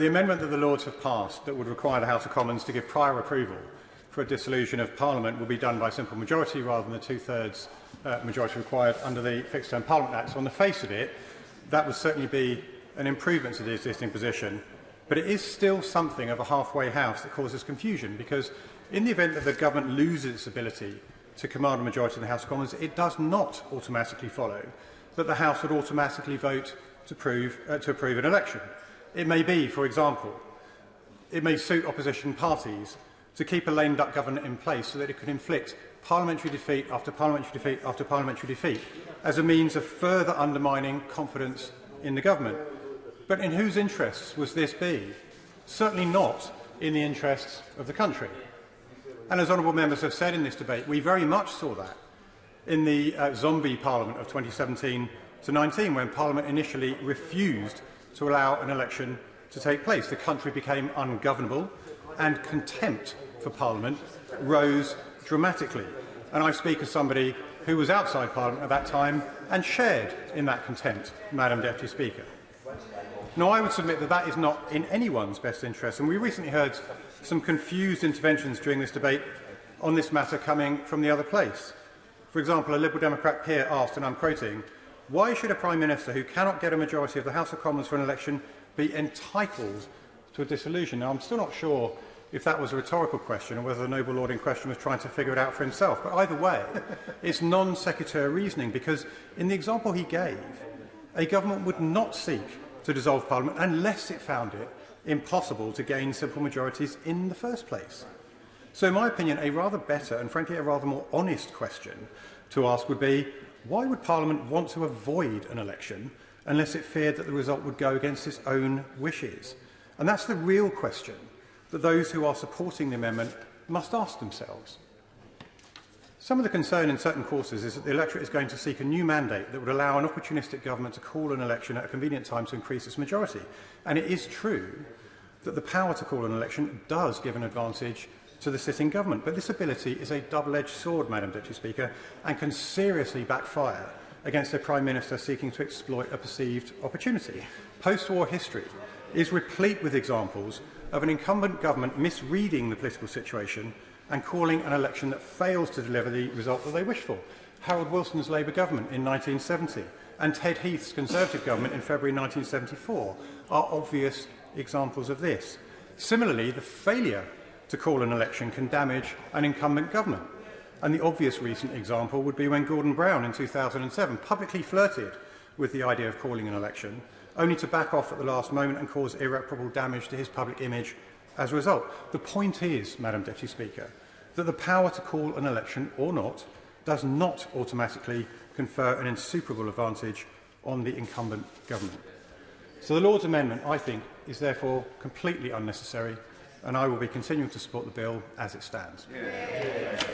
The amendment that the Lords have passed that would require the House of Commons to give prior approval for a dissolution of Parliament will be done by simple majority rather than the two-thirds majority required under the Fixed Term Parliament Act. So on the face of it, that would certainly be an improvement to the existing position, but it is still something of a halfway house that causes confusion, because in the event that the government loses its ability to command a majority in the House of Commons, it does not automatically follow that the House would automatically vote to approve an election. It may be, for example, it may suit opposition parties to keep a lame duck government in place so that it could inflict parliamentary defeat after parliamentary defeat after parliamentary defeat as a means of further undermining confidence in the government. But in whose interests was this be? Certainly not in the interests of the country. And as honourable members have said in this debate, we very much saw that in the zombie Parliament of 2017-19, when Parliament initially refused to allow an election to take place. The country became ungovernable and contempt for Parliament rose dramatically. And I speak as somebody who was outside Parliament at that time and shared in that contempt, Madam Deputy Speaker. Now, I would submit that that is not in anyone's best interest, and we recently heard some confused interventions during this debate on this matter coming from the other place. For example, a Liberal Democrat peer asked, and I'm quoting, "Why should a Prime Minister who cannot get a majority of the House of Commons for an election be entitled to a dissolution?" Now, I'm still not sure if that was a rhetorical question or whether the noble lord in question was trying to figure it out for himself. But either way, it's non sequitur reasoning, because in the example he gave, a government would not seek to dissolve Parliament unless it found it impossible to gain simple majorities in the first place. So, in my opinion, a rather better and frankly a rather more honest question to ask would be, why would Parliament want to avoid an election unless it feared that the result would go against its own wishes? And that's the real question that those who are supporting the amendment must ask themselves. Some of the concern in certain quarters is that the electorate is going to seek a new mandate that would allow an opportunistic government to call an election at a convenient time to increase its majority. And it is true that the power to call an election does give an advantage to the sitting government. But this ability is a double-edged sword, Madam Deputy Speaker, and can seriously backfire against a Prime Minister seeking to exploit a perceived opportunity. Post-war history is replete with examples of an incumbent government misreading the political situation and calling an election that fails to deliver the result that they wish for. Harold Wilson's Labour government in 1970 and Ted Heath's Conservative government in February 1974 are obvious examples of this. Similarly, the failure to call an election can damage an incumbent government. And the obvious recent example would be when Gordon Brown in 2007 publicly flirted with the idea of calling an election, only to back off at the last moment and cause irreparable damage to his public image as a result. The point is, Madam Deputy Speaker, that the power to call an election or not does not automatically confer an insuperable advantage on the incumbent government. So the Lord's amendment, I think, is therefore completely unnecessary, and I will be continuing to support the bill as it stands. Yeah.